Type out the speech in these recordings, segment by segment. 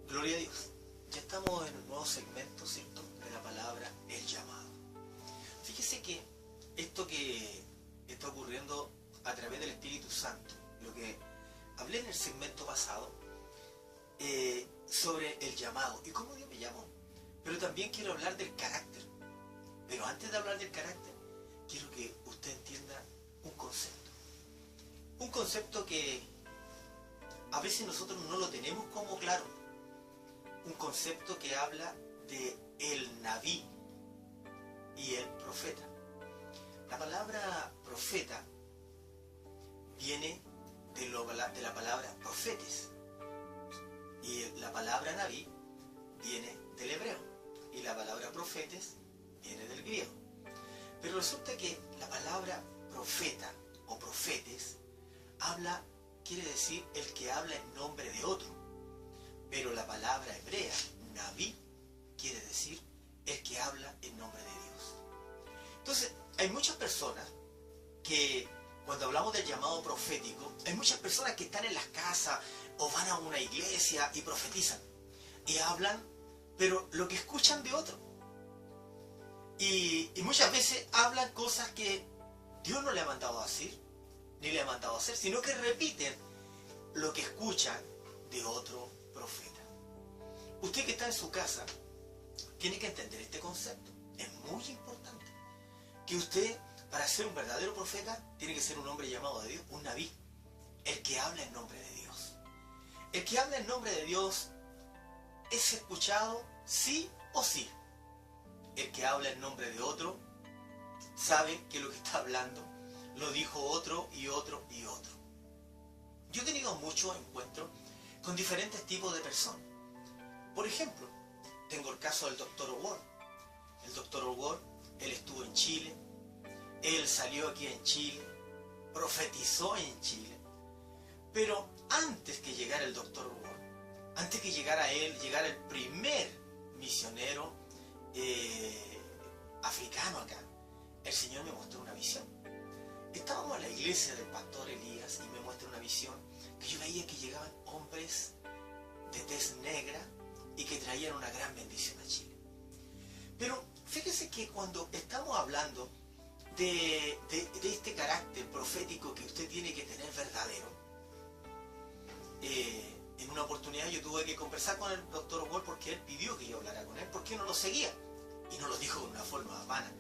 Gloria a Dios. Ya estamos en un nuevo segmento, ¿cierto?, de la palabra el llamado. Fíjese que esto que está ocurriendo a través del Espíritu Santo, lo que hablé en el segmento pasado, sobre el llamado y cómo Dios me llamó. Pero también quiero hablar del carácter. Pero antes de hablar del carácter, quiero que usted entienda un concepto. Un concepto que a veces nosotros no lo tenemos como claro. Un concepto que habla de el Naví y el profeta. La palabra profeta viene de la palabra profetes. Y la palabra Naví viene del hebreo. Y la palabra profetes viene del griego. Pero resulta que la palabra profeta o profetes quiere decir el que habla en nombre de otro. Pero la palabra hebrea, Naví, quiere decir el que habla en nombre de Dios. Entonces, hay muchas personas que, cuando hablamos del llamado profético, hay muchas personas que están en las casas o van a una iglesia y profetizan. Y hablan, pero lo que escuchan de otro. Y muchas veces hablan cosas que Dios no le ha mandado a decir, ni le ha mandado a hacer, sino que repiten lo que escuchan de otro profeta. Usted que está en su casa tiene que entender este concepto. Es muy importante que usted, para ser un verdadero profeta, tiene que ser un hombre llamado de Dios, un Naví, el que habla en nombre de Dios. El que habla en nombre de Dios es escuchado sí o sí. El que habla en nombre de otro sabe que lo que está hablando lo dijo otro y otro y otro. Yo he tenido muchos encuentros con diferentes tipos de personas. Por ejemplo, tengo el caso del Dr. Ward. El Dr. Ward, él estuvo en Chile, él salió aquí en Chile, profetizó en Chile, pero antes que llegara el Dr. Ward, antes que llegara él, llegara el primer misionero africano acá, el Señor me mostró una visión. Estábamos en la iglesia del pastor Elías y me muestra una visión que yo veía que llegaban hombres de tez negra y que traían una gran bendición a Chile. Pero fíjese que cuando estamos hablando de este carácter profético que usted tiene que tener verdadero, en una oportunidad yo tuve que conversar con el Dr. Ward porque él pidió que yo hablara con él, porque no lo seguía. Y no lo dijo de una forma vana,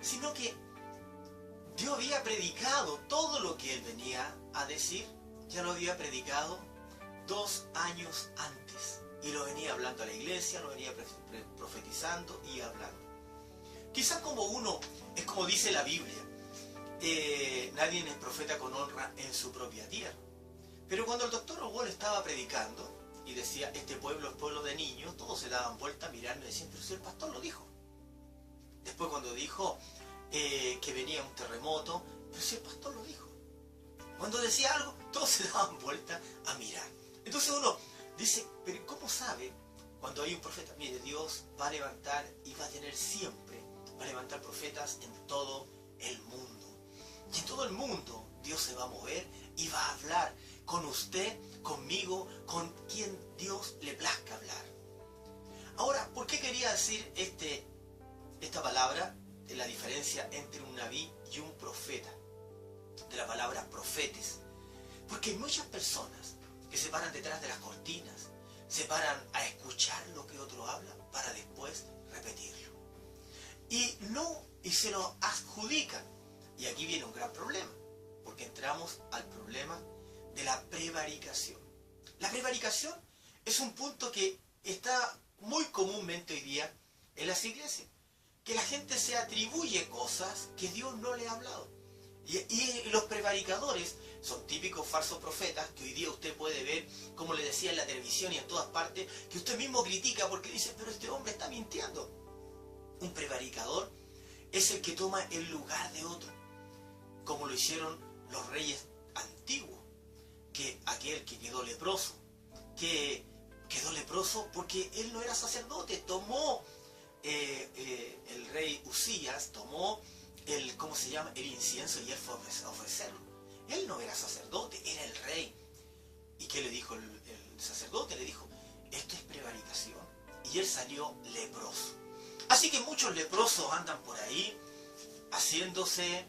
sino que Dios había predicado todo lo que él venía a decir, ya lo había predicado 2 años antes. Y lo venía hablando a la iglesia, lo venía profetizando y hablando. Quizás como uno, es como dice la Biblia, nadie es profeta con honra en su propia tierra. Pero cuando el doctor Wall estaba predicando y decía, este pueblo es pueblo de niños, todos se daban vuelta a mirarme y decían, pero si el pastor lo dijo. Después cuando dijo que venía un terremoto, pero si el pastor lo dijo. Cuando decía algo, todos se daban vuelta a mirar. Entonces uno dice, pero ¿cómo sabe cuando hay un profeta? Mire, Dios va a levantar y va a tener siempre, va a levantar profetas en todo el mundo. Y en todo el mundo Dios se va a mover y va a hablar con usted, conmigo, con quien Dios le plazca hablar. Ahora, ¿por qué quería decir esta palabra, de la diferencia entre un Naví y un profeta? De la palabra profetes. Porque hay muchas personas que se paran detrás de las cortinas, se paran a escuchar lo que otro habla para después repetirlo. Y se lo adjudican. Y aquí viene un gran problema, porque entramos al problema de la prevaricación. La prevaricación es un punto que está muy comúnmente hoy día en las iglesias, que la gente se atribuye cosas que Dios no le ha hablado. Y los prevaricadores son típicos falsos profetas que hoy día usted puede ver, como le decía en la televisión y en todas partes, que usted mismo critica porque dice, pero este hombre está mintiendo. Un prevaricador es el que toma el lugar de otro, como lo hicieron los reyes antiguos, que aquel que quedó leproso, porque él no era sacerdote, tomó el rey Usías, tomó el incienso y él fue a ofrecerlo. Él no era sacerdote, era el rey. ¿Y qué le dijo el sacerdote? Le dijo, esto es prevaricación. y él salió leproso. Así que muchos leprosos andan por ahí haciéndose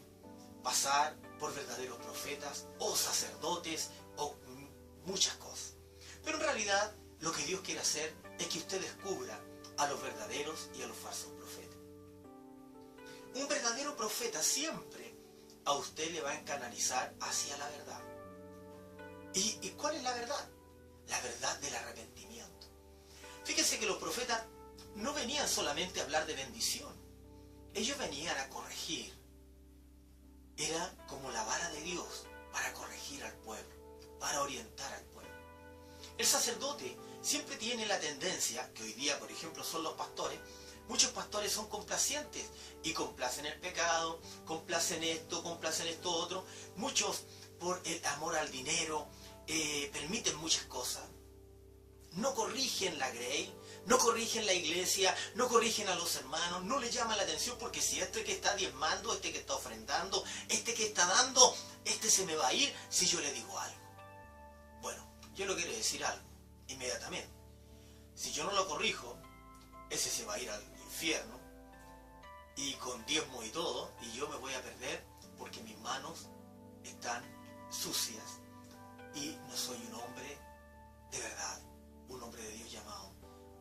pasar por verdaderos profetas o sacerdotes o muchas cosas. Pero en realidad lo que Dios quiere hacer es que usted descubra a los verdaderos y a los falsos profetas. Un verdadero profeta siempre a usted le va a canalizar hacia la verdad. ¿Y cuál es la verdad? La verdad del arrepentimiento. Fíjense que los profetas no venían solamente a hablar de bendición. Ellos venían a corregir. Era como la vara de Dios para corregir al pueblo, para orientar al pueblo. El sacerdote siempre tiene la tendencia, que hoy día por ejemplo son los pastores, muchos pastores son complacientes y complacen el pecado, complacen esto otro. Muchos por el amor al dinero permiten muchas cosas. No corrigen la grey, no corrigen la iglesia, no corrigen a los hermanos, no les llama la atención porque si este que está diezmando, este que está ofrendando, este que está dando, este se me va a ir si yo le digo algo. Bueno, yo le quiero decir algo inmediatamente. Si yo no lo corrijo, ese se va a ir al infierno y con diezmo y todo, y yo me voy a perder porque mis manos están sucias y no soy un hombre de verdad, un hombre de Dios llamado,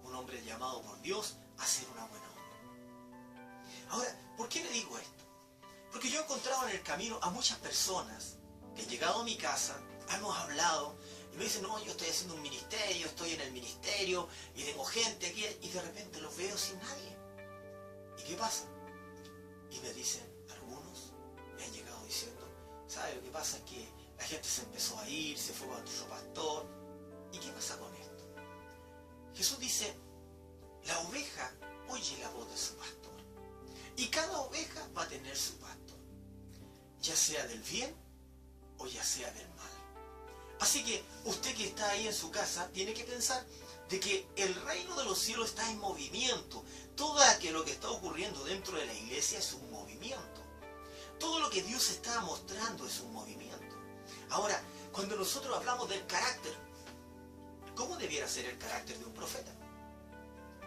un hombre llamado por Dios a ser una buena obra. Ahora, ¿por qué le digo esto? Porque yo he encontrado en el camino a muchas personas que han llegado a mi casa, hemos hablado y me dicen, no, yo estoy haciendo un ministerio, estoy en el ministerio y tengo gente aquí, y de repente los veo sin nadie. ¿Y qué pasa? Y me dicen, algunos me han llegado diciendo, ¿sabe lo que pasa? Es que la gente se empezó a ir, se fue con otro pastor. ¿Y qué pasa con esto? Jesús dice, la oveja oye la voz de su pastor. Y cada oveja va a tener su pastor, ya sea del bien o ya sea del mal. Así que usted que está ahí en su casa tiene que pensar de que el reino de los cielos está en movimiento. Todo lo que está ocurriendo dentro de la iglesia es un movimiento. Todo lo que Dios está mostrando es un movimiento. Ahora, cuando nosotros hablamos del carácter, ¿cómo debiera ser el carácter de un profeta?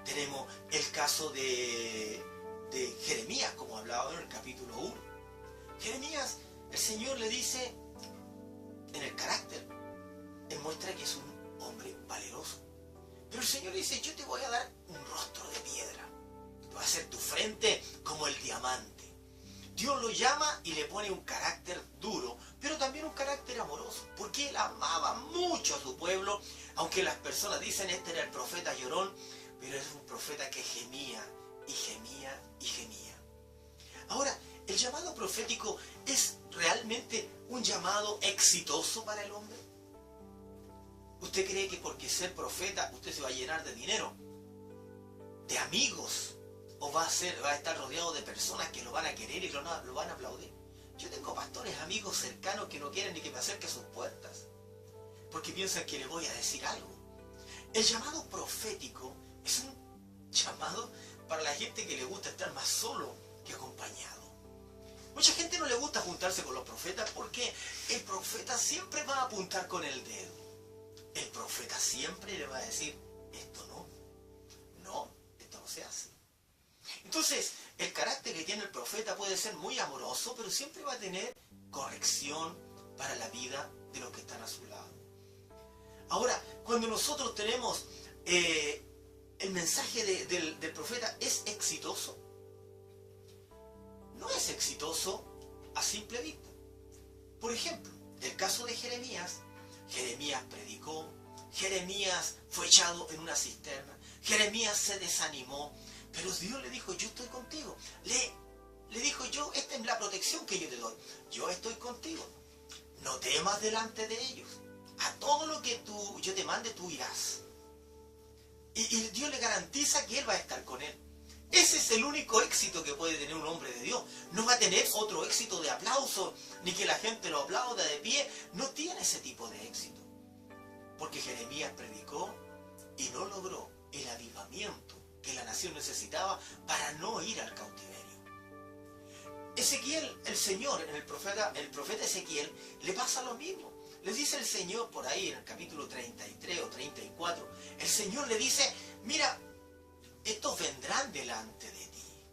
Tenemos el caso de Jeremías, como hablaba en el capítulo 1. Jeremías, el Señor le dice, en el carácter, él muestra que es un hombre valeroso. Pero el Señor le dice, yo te voy a dar un rostro de piedra. Te voy a hacer tu frente como el diamante. Dios lo llama y le pone un carácter duro, pero también un carácter amoroso, porque él amaba mucho a su pueblo, aunque las personas dicen, este era el profeta llorón, pero es un profeta que gemía y gemía y gemía. Ahora, ¿el llamado profético es realmente un llamado exitoso para el hombre? ¿Usted cree que porque ser profeta usted se va a llenar de dinero, de amigos, o va a estar rodeado de personas que lo van a querer y lo van a aplaudir? Yo tengo pastores, amigos cercanos que no quieren ni que me acerque a sus puertas, porque piensan que le voy a decir algo. El llamado profético es un llamado para la gente que le gusta estar más solo que acompañado. Mucha gente no le gusta juntarse con los profetas porque el profeta siempre va a apuntar con el dedo. El profeta siempre le va a decir, esto no, esto no se hace. Entonces, el carácter que tiene el profeta puede ser muy amoroso, pero siempre va a tener corrección para la vida de los que están a su lado. Ahora, cuando nosotros tenemos el mensaje del profeta, ¿es exitoso? No es exitoso a simple vista. Por ejemplo, el caso de Jeremías. Jeremías predicó, Jeremías fue echado en una cisterna, Jeremías se desanimó, pero Dios le dijo, yo estoy contigo. Le dijo, esta es la protección que yo te doy. Yo estoy contigo. No temas delante de ellos. A todo lo que yo te mande, tú irás. Y Dios le garantiza que Él va a estar con él. Ese es el único éxito que puede tener un hombre de Dios. No va a tener otro éxito de aplauso, ni que la gente lo aplauda de pie. No tiene ese tipo de éxito. Porque Jeremías predicó y no logró el avivamiento que la nación necesitaba para no ir al cautiverio. Ezequiel, el Señor, el profeta Ezequiel, le pasa lo mismo. Le dice el Señor por ahí en el capítulo 33 o 34, el Señor le dice, mira, estos vendrán delante de ti.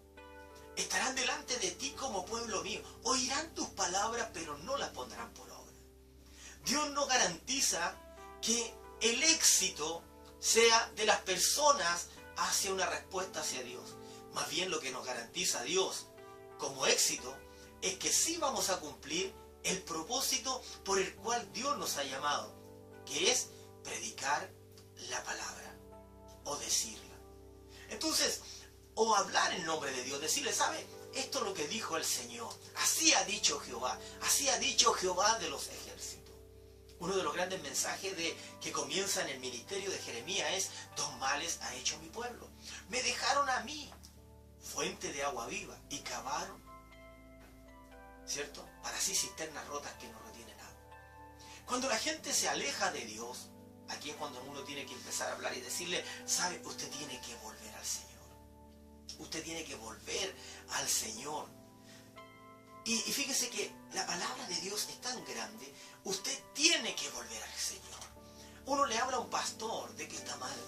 Estarán delante de ti como pueblo mío. Oirán tus palabras, pero no las pondrán por obra. Dios no garantiza que el éxito sea de las personas hacia una respuesta hacia Dios. Más bien lo que nos garantiza Dios como éxito es que sí vamos a cumplir el propósito por el cual Dios nos ha llamado, que es predicar la palabra o decirla. Entonces, o hablar en nombre de Dios, decirle, ¿sabe? Esto es lo que dijo el Señor. Así ha dicho Jehová. Así ha dicho Jehová de los ejércitos. Uno de los grandes mensajes que comienza en el ministerio de Jeremías es: dos males ha hecho mi pueblo. Me dejaron a mí, fuente de agua viva, y cavaron, ¿cierto?, para sí cisternas rotas que no retienen agua. Cuando la gente se aleja de Dios, aquí es cuando uno tiene que empezar a hablar y decirle, ¿sabe? Usted tiene que volver al Señor. Usted tiene que volver al Señor. Y fíjese que la palabra de Dios es tan grande, usted tiene que volver al Señor. Uno le habla a un pastor de que está mal.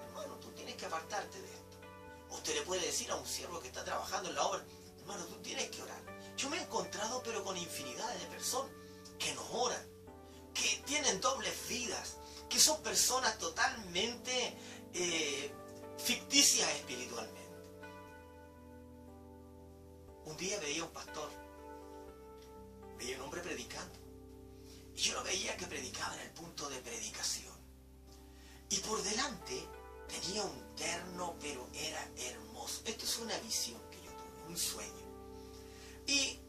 Hermano, tú tienes que apartarte de esto. Usted le puede decir a un siervo que está trabajando en la obra, hermano, tú tienes que orar. Yo me he encontrado pero con infinidades de personas que no oran, que tienen dobles vidas, que son personas totalmente ficticias espiritualmente. Un día veía un pastor, veía un hombre predicando, y yo lo veía que predicaba en el punto de predicación, y por delante tenía un terno, pero era hermoso. Esto es una visión que yo tuve, un sueño. Y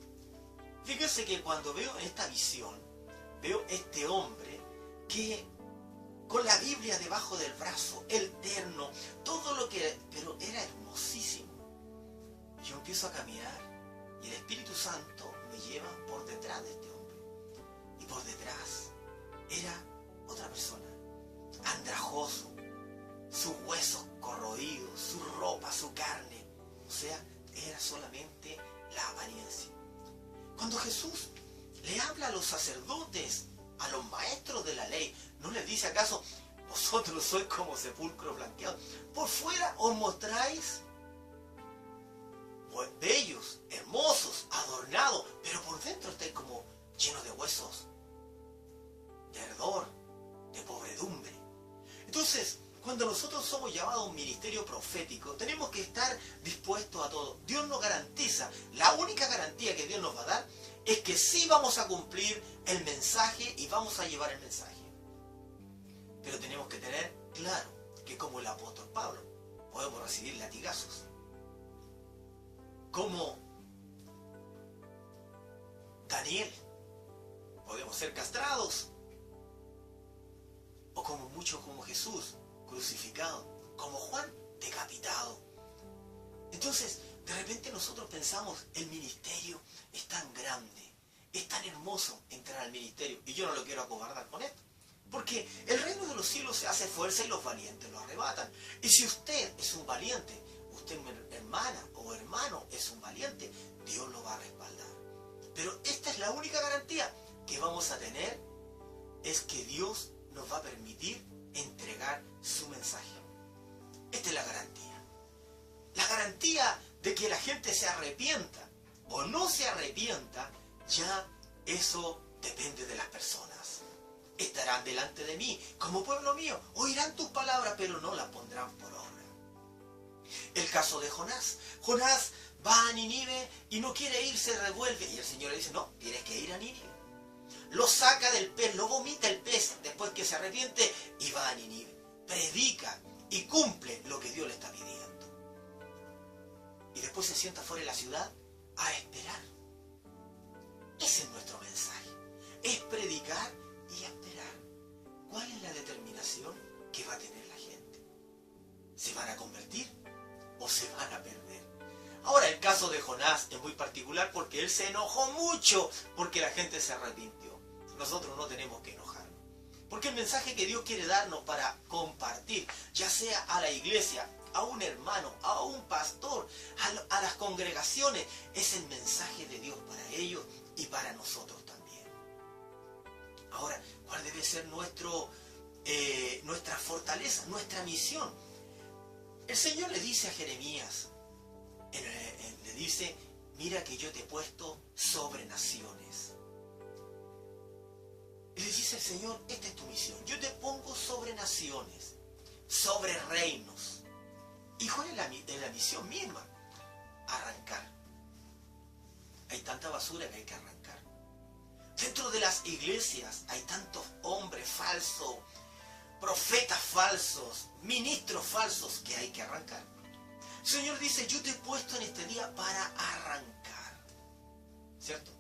fíjese que cuando veo esta visión, veo este hombre que con la Biblia debajo del brazo, el terno, todo lo que... pero era hermosísimo. Yo empiezo a caminar y el Espíritu Santo me lleva por detrás de este hombre. Y por detrás era otra persona, andrajoso, sus huesos corroídos, su ropa, su carne. O sea, era solamente la apariencia. Cuando Jesús le habla a los sacerdotes, a los maestros de la ley, ¿no les dice acaso, vosotros sois como sepulcro blanqueado? Por fuera os mostráis bellos, hermosos, adornados, pero por dentro estáis como llenos de huesos, de ardor, de pobredumbre. Entonces, cuando nosotros somos llamados a un ministerio profético, tenemos que estar dispuestos a todo. Dios nos garantiza, la única garantía que Dios nos va a dar es que sí vamos a cumplir el mensaje y vamos a llevar el mensaje. Pero tenemos que tener claro que como el apóstol Pablo, podemos recibir latigazos. Como Daniel, podemos ser castrados. O como muchos como Jesús, crucificado. Como Juan, decapitado. Entonces, de repente nosotros pensamos, el ministerio es tan grande, es tan hermoso entrar al ministerio. Y yo no lo quiero acobardar con esto. Porque el reino de los cielos se hace fuerza y los valientes lo arrebatan. Y si usted es un valiente, usted, hermana o hermano, es un valiente, Dios lo va a respaldar. Pero esta es la única garantía que vamos a tener, es que Dios nos va a permitir entregar su mensaje. Esta es la garantía. La garantía de que la gente se arrepienta o no se arrepienta, ya eso depende de las personas. Estarán delante de mí como pueblo mío, oirán tus palabras, pero no las pondrán por obra. El caso de Jonás. Jonás va a Nínive y no quiere ir, se revuelve. Y el Señor le dice, no, tienes que ir a Nínive. Lo saca del pez, lo vomita el pez después que se arrepiente y va a Nínive. Predica y cumple lo que Dios le está pidiendo. Y después se sienta fuera de la ciudad a esperar. Ese es nuestro mensaje. Es predicar y esperar. ¿Cuál es la determinación que va a tener la gente? ¿Se van a convertir o se van a perder? Ahora, el caso de Jonás es muy particular porque él se enojó mucho porque la gente se arrepintió. Nosotros no tenemos que enojarnos. Porque el mensaje que Dios quiere darnos para compartir, ya sea a la iglesia, a un hermano, a un pastor, a las congregaciones, es el mensaje de Dios para ellos y para nosotros también. Ahora, ¿cuál debe ser nuestra fortaleza, nuestra misión? El Señor le dice a Jeremías, le dice, mira que yo te he puesto sobre naciones. Y le dice el Señor, esta es tu misión. Yo te pongo sobre naciones, sobre reinos. ¿Y cuál es la misión misma? Arrancar. Hay tanta basura que hay que arrancar. Dentro de las iglesias hay tantos hombres falsos, profetas falsos, ministros falsos que hay que arrancar. El Señor dice, yo te he puesto en este día para arrancar. ¿Cierto?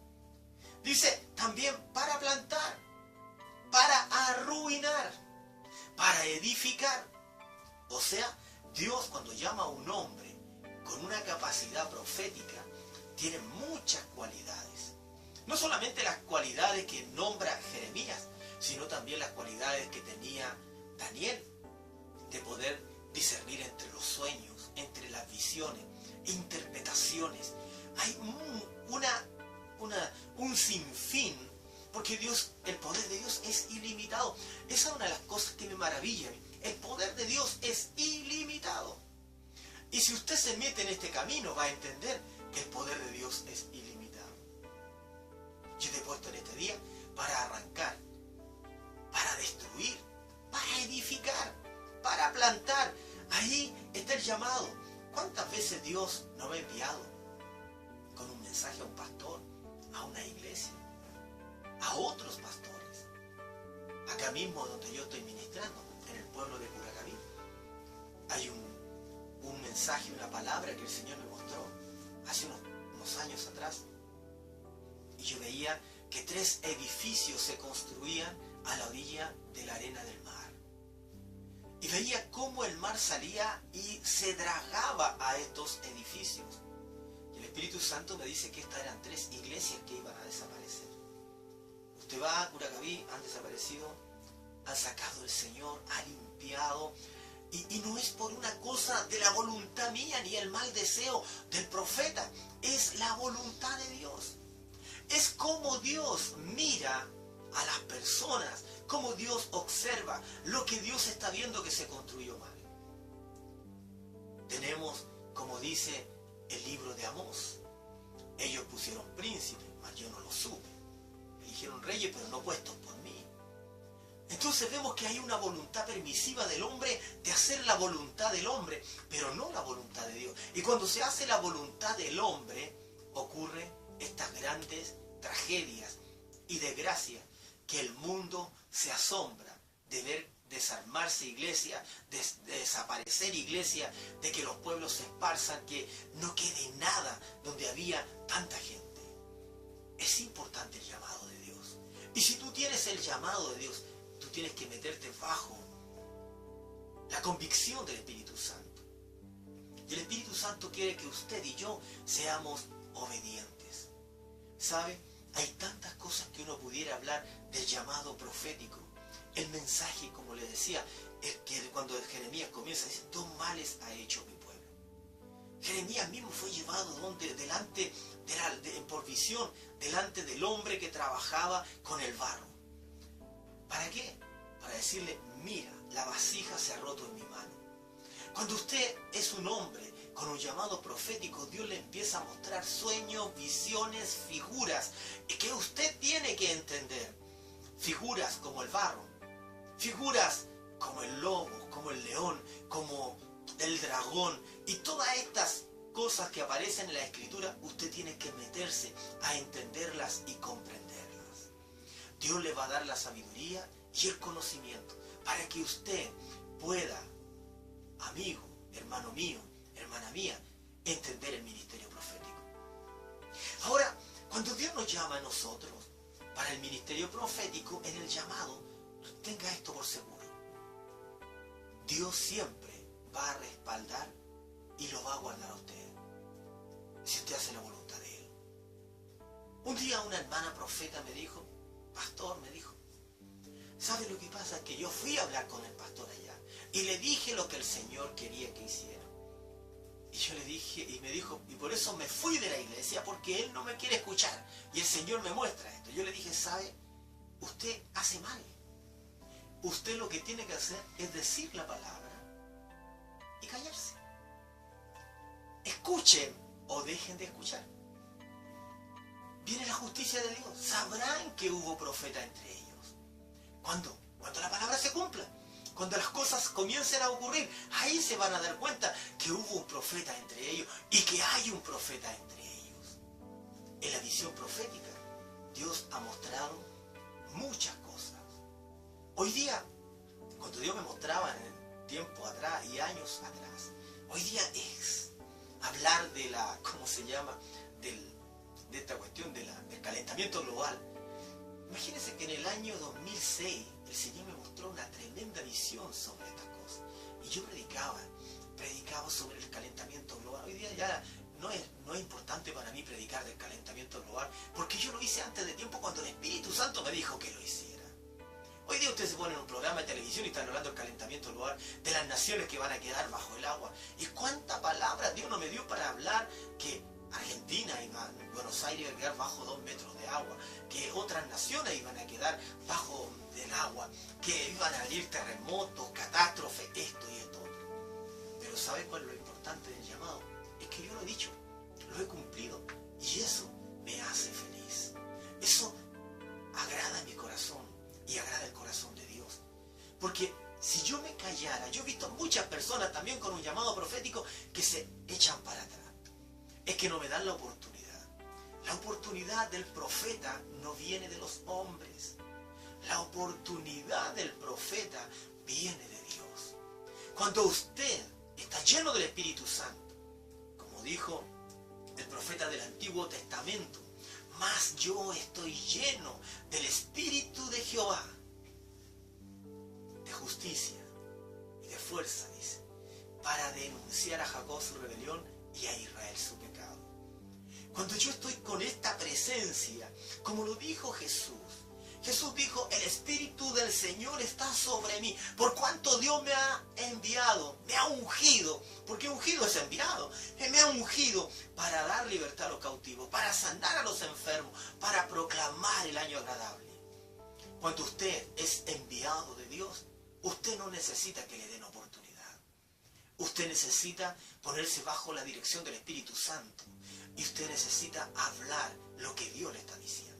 Dice también para plantar, para arruinar, para edificar. O sea, Dios cuando llama a un hombre con una capacidad profética, tiene muchas cualidades. No solamente las cualidades que nombra Jeremías, sino también las cualidades que tenía Daniel, de poder discernir entre los sueños, entre las visiones, interpretaciones. Hay un sinfín, porque Dios, el poder de Dios es ilimitado. Esa es una de las cosas que me maravilla. El poder de Dios es ilimitado. Y si usted se mete en este camino, va a entender que el poder de Dios es ilimitado. Yo te he puesto en este día para arrancar, para destruir, para edificar, para plantar. Ahí está el llamado. ¿Cuántas veces Dios nos ha enviado con un mensaje a un pastor, a una iglesia, a otros pastores? Acá mismo donde yo estoy ministrando, en el pueblo de Curacaví, hay un mensaje, una palabra que el Señor me mostró hace unos años atrás. Y yo veía que 3 edificios se construían a la orilla de la arena del mar. Y veía cómo el mar salía y se dragaba a estos edificios. Y el Espíritu Santo me dice que estas eran 3 iglesias que iban a desaparecer. Usted va a Curacaví, han desaparecido, han sacado el Señor, ha limpiado. Y no es por una cosa de la voluntad mía ni el mal deseo del profeta. Es la voluntad de Dios. Es como Dios mira a las personas, como Dios observa lo que Dios está viendo que se construyó mal. Tenemos, como dice el libro de Amós, ellos pusieron príncipes, mas yo no lo supe. Eligieron reyes, pero no puestos por mí. Entonces vemos que hay una voluntad permisiva del hombre de hacer la voluntad del hombre, pero no la voluntad de Dios. Y cuando se hace la voluntad del hombre, ocurre estas grandes tragedias y desgracias, que el mundo se asombra de ver desarmarse iglesia, de desaparecer iglesia, de que los pueblos se esparzan, que no quede nada donde había tanta gente. Es importante el llamado de Dios. Y si tú tienes el llamado de Dios, tú tienes que meterte bajo la convicción del Espíritu Santo. Y el Espíritu Santo quiere que usted y yo seamos obedientes. ¿Sabe? Hay tantas cosas que uno pudiera hablar del llamado profético. El mensaje, como le decía, es que cuando Jeremías comienza, dice, 2 males ha hecho mi pueblo. Jeremías mismo fue llevado por visión, delante del hombre que trabajaba con el barro. ¿Para qué? Para decirle, mira, la vasija se ha roto en mi mano. Cuando usted es un hombre con un llamado profético, Dios le empieza a mostrar sueños, visiones, figuras que usted tiene que entender. Figuras como el barro, figuras como el lobo, como el león, como el dragón y todas estas cosas que aparecen en la Escritura, usted tiene que meterse a entenderlas y comprenderlas. Dios le va a dar la sabiduría y el conocimiento para que usted pueda, amigo, hermano mío, hermana mía, entender el ministerio profético. Ahora, cuando Dios nos llama a nosotros para el ministerio profético, en el llamado, tenga esto por seguro. Dios siempre va a respaldar y lo va a guardar a usted, si usted hace la voluntad de Él. Un día una hermana profeta me dijo, pastor, me dijo, ¿sabe lo que pasa? Es que yo fui a hablar con el pastor allá y le dije lo que el Señor quería que hiciera. Y yo le dije, y me dijo, y por eso me fui de la iglesia, porque Él no me quiere escuchar. Y el Señor me muestra esto. Yo le dije, ¿sabe? Usted hace mal. Usted lo que tiene que hacer es decir la palabra y callarse. escuchen o dejen de escuchar. Viene la justicia de Dios. Sabrán que hubo profeta entre ellos. ¿Cuándo? Cuando la palabra se cumpla. Cuando las cosas comiencen a ocurrir. Ahí se van a dar cuenta que hubo un profeta entre ellos y que hay un profeta entre ellos. En la visión profética, Dios ha mostrado muchas cosas. Hoy día, cuando Dios me mostraba en el tiempo atrás y años atrás, hoy día es hablar de la, ¿cómo se llama? De esta cuestión del calentamiento global. Imagínense que en el año 2006 el Señor me mostró una tremenda visión sobre estas cosas. Y yo predicaba sobre el calentamiento global. Hoy día ya no es importante para mí predicar del calentamiento global, porque yo lo hice antes de tiempo cuando el Espíritu Santo me dijo que lo hiciera. Hoy día usted se pone en un programa de televisión y están hablando del calentamiento global, de las naciones que van a quedar bajo el agua. ¿Y cuánta palabra Dios no me dio para hablar que Argentina iba, Buenos Aires iba a quedar bajo 2 metros de agua, que otras naciones iban a quedar bajo del agua, que iban a venir terremotos, catástrofes, esto y esto otro? Pero ¿sabe cuál es lo importante del llamado? Es que yo lo he dicho, lo he cumplido, y eso me hace feliz. Eso agrada mi corazón y agrada el corazón de Dios. Porque si yo me callara, yo he visto muchas personas también con un llamado profético que se echan para atrás. Es que no me dan la oportunidad. La oportunidad del profeta no viene de los hombres. La oportunidad del profeta viene de Dios. Cuando usted está lleno del Espíritu Santo, como dijo el profeta del Antiguo Testamento, mas yo estoy lleno del Espíritu de Jehová, de justicia y de fuerza, dice, para denunciar a Jacob su rebelión y a Israel su pecado. Cuando yo estoy con esta presencia, como lo dijo Jesús, Jesús dijo, el Espíritu del Señor está sobre mí, por cuanto Dios me ha enviado, me ha ungido, porque ungido es enviado, me ha ungido para dar libertad a los cautivos, para sanar a los enfermos, para proclamar el año agradable. Cuando usted es enviado de Dios, usted no necesita que le den oportunidad. Usted necesita ponerse bajo la dirección del Espíritu Santo. Y usted necesita hablar lo que Dios le está diciendo.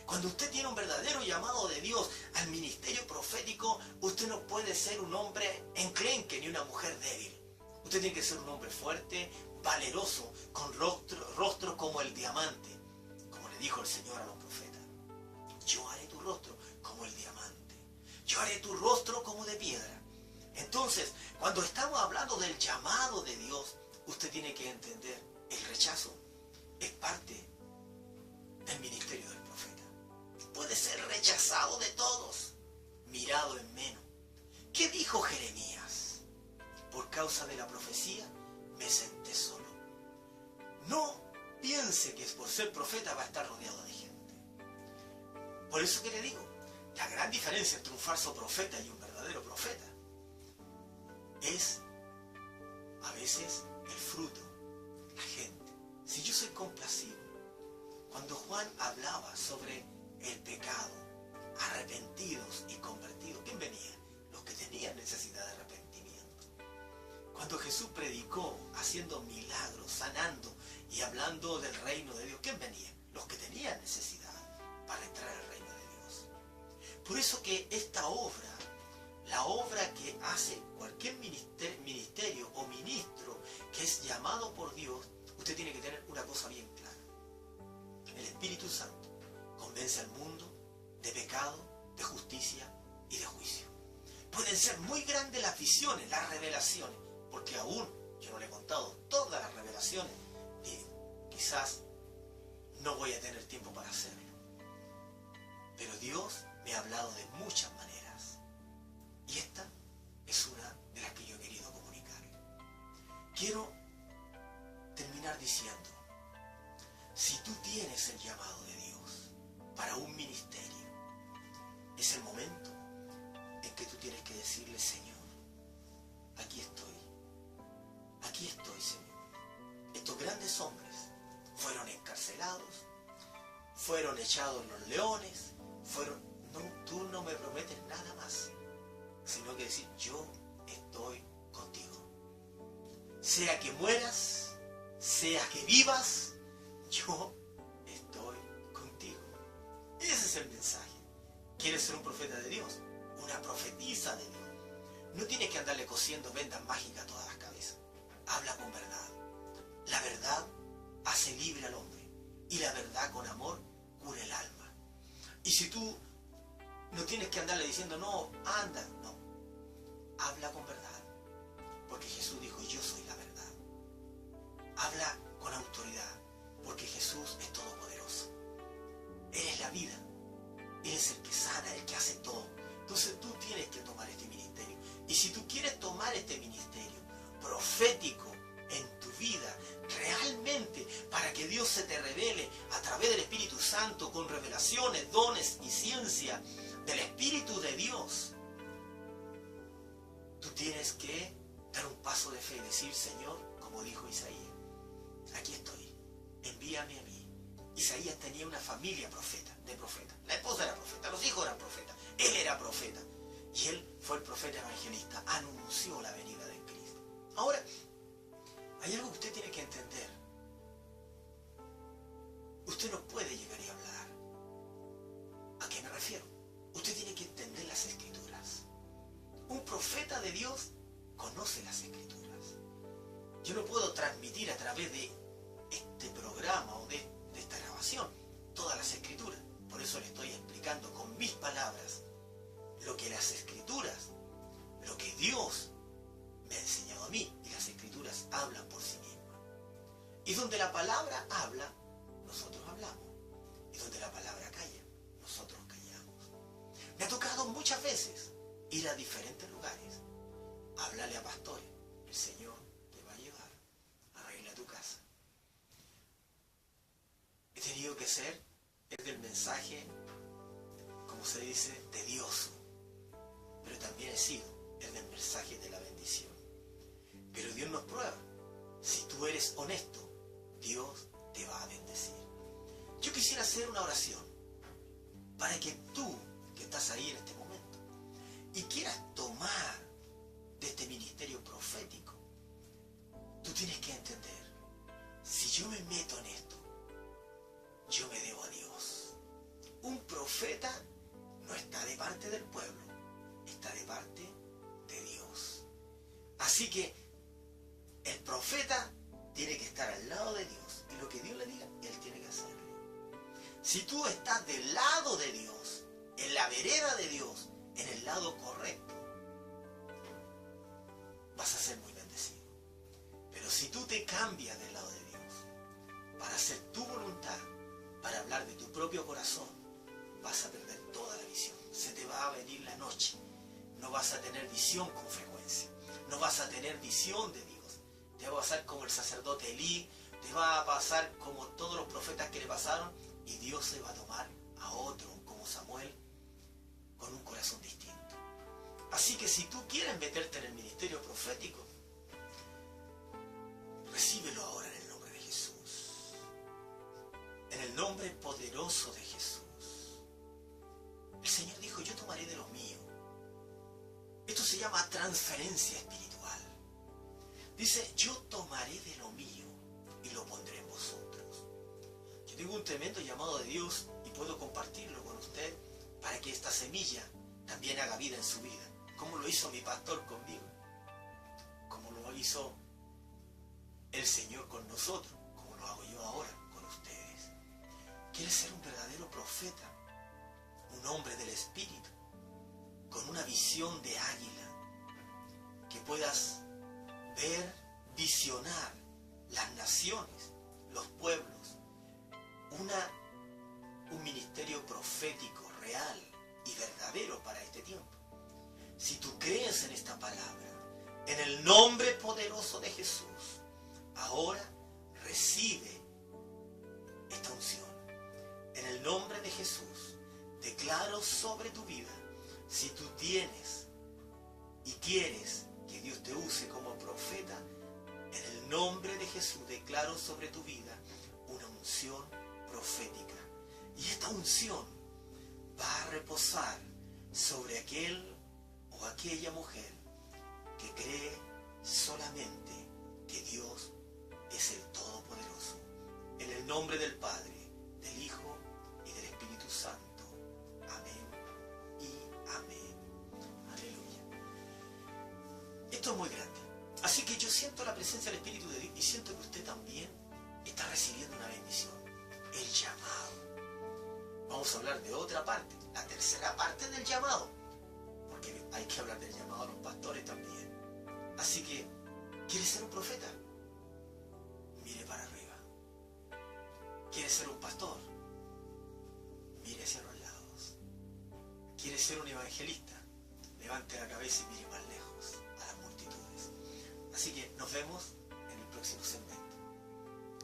Cuando usted tiene un verdadero llamado de Dios al ministerio profético, usted no puede ser un hombre enclenque ni una mujer débil. Usted tiene que ser un hombre fuerte, valeroso, con rostro como el diamante. Como le dijo el Señor a los profetas. Yo haré tu rostro como el diamante. Yo haré tu rostro como de piedra. Entonces, cuando estamos hablando del llamado de Dios, usted tiene que entender, el rechazo es parte del ministerio del profeta. Puede ser rechazado de todos, mirado en menos. ¿Qué dijo Jeremías? Por causa de la profecía me senté solo. No piense que por ser profeta va a estar rodeado de gente. Por eso que le digo, la gran diferencia entre un falso profeta y un verdadero profeta es a veces el fruto, la gente. Si yo soy complacido, cuando Juan hablaba sobre el pecado, arrepentidos y convertidos, ¿quién venía? Los que tenían necesidad de arrepentimiento. Cuando Jesús predicó, haciendo milagros, sanando y hablando del reino de Dios, ¿quién venía? Los que tenían necesidad para entrar al reino de Dios. Por eso que esta obra, la obra que hace cualquier ministerio o ministro que es llamado por Dios, usted tiene que tener una cosa bien clara. El Espíritu Santo convence al mundo de pecado, de justicia y de juicio. Pueden ser muy grandes las visiones, las revelaciones, porque aún yo no le he contado todas las revelaciones y quizás no voy a tener tiempo para hacerlo. Pero Dios me ha hablado de muchas maneras. Y esta es una de las que yo he querido comunicar. Quiero terminar diciendo, si tú tienes el llamado de Dios para un ministerio, es el momento en que tú tienes que decirle, Señor, aquí estoy, Señor. Estos grandes hombres fueron encarcelados, fueron echados en los leones, tú no me prometes nada más, sino que decir, yo estoy contigo. Sea que mueras, sea que vivas, yo estoy contigo. Ese es el mensaje. ¿Quieres ser un profeta de Dios? Una profetisa de Dios. No tienes que andarle cosiendo vendas mágicas a todas las cabezas. Habla con verdad. La verdad hace libre al hombre. Y la verdad con amor cura el alma. Y si tú no tienes que andarle diciendo, no, anda, no. Habla con verdad. Porque Jesús dijo, yo soy la verdad. Habla con autoridad. Porque Jesús es todopoderoso. Él es la vida. Él es el que sana, el que hace todo. Entonces tú tienes que tomar este ministerio. Y si tú quieres tomar este ministerio profético en tu vida, realmente, para que Dios se te revele a través del Espíritu Santo, con revelaciones, dones y ciencia del Espíritu de Dios, tú tienes que dar un paso de fe y decir, Señor, como dijo Isaías, aquí estoy, envíame a mí. Isaías tenía una familia de profetas. La esposa era profeta, los hijos eran profetas, él era profeta. Y él fue el profeta evangelista, anunció la venida de Cristo. Ahora, hay algo que usted tiene que entender. Usted no puede llegar y hablar. ¿A qué me refiero? Usted tiene que entender las Escrituras. Un profeta de Dios conoce las Escrituras. Yo no puedo transmitir a través de este programa o de esta grabación todas las Escrituras. Por eso le estoy explicando con mis palabras lo que las Escrituras, lo que Dios me ha enseñado a mí, y las Escrituras hablan por sí mismas. Y donde la palabra habla, nosotros hablamos. Y donde la palabra calla, nosotros callamos. Me ha tocado muchas veces ir a diferentes lugares, hablarle a pastores. El Señor te va a llevar, arregla tu casa. He tenido que ser el del mensaje, como se dice, tedioso. Pero también he sido el del mensaje de la bendición. Pero Dios nos prueba. Si tú eres honesto, Dios te va a bendecir. Yo quisiera hacer una oración para que tú, que estás ahí en este momento, y quieras tomar de este ministerio profético, tú tienes que entender, si yo me meto en esto, yo me debo a Dios. Un profeta no está de parte del pueblo, está de parte de Dios. Así que el profeta tiene que estar al lado de Dios, y lo que Dios le diga, él tiene que hacerlo. Si tú estás del lado de Dios, en la vereda de Dios, en el lado correcto, vas a ser muy bendecido. Pero si tú te cambias del lado de Dios para hacer tu voluntad, para hablar de tu propio corazón, vas a perder toda la visión. Se te va a venir la noche. No vas a tener visión con frecuencia. No vas a tener visión de Dios. Te va a pasar como el sacerdote Elí. Te va a pasar como todos los profetas que le pasaron. Y Dios se va a tomar a otro, como Samuel, con un corazón distinto. Así que si tú quieres meterte en el ministerio profético, recíbelo ahora en el nombre de Jesús. En el nombre poderoso de Jesús. El Señor dijo, yo tomaré de lo mío. Esto se llama transferencia espiritual. Dice, yo tomaré de lo mío y lo pondré en vosotros. Yo tengo un tremendo llamado de Dios y puedo compartirlo con usted para que esta semilla también haga vida en su vida. Como lo hizo mi pastor conmigo. Como lo hizo el Señor con nosotros. Como lo hago yo ahora con ustedes. ¿Quieres ser un verdadero profeta? Un hombre del Espíritu, con una visión de águila, que puedas ver, visionar las naciones, los pueblos, un ministerio profético, real y verdadero para este tiempo. Si tú crees en esta palabra, en el nombre poderoso de Jesús, ahora recibe esta unción. En el nombre de Jesús, declaro sobre tu vida, si tú tienes y quieres que Dios te use como profeta, en el nombre de Jesús declaro sobre tu vida una unción profética. Y esta unción va a reposar sobre aquel o aquella mujer que cree solamente que Dios es el Todopoderoso. nombre del Padre, del Hijo y del Espíritu Santo. Amén y amén. Aleluya. Esto es muy grande. Así que yo siento la presencia del Espíritu de Dios y siento que usted también está recibiendo una bendición. El llamado. Vamos a hablar de otra parte, la tercera parte del llamado. Porque hay que hablar del llamado a los pastores también. Así que, ¿quiere ser un profeta? Mire para arriba. ¿Quiere ser un pastor? Mire hacia los lados. ¿Quiere ser un evangelista? Levante la cabeza y mire más lejos a las multitudes. Así que nos vemos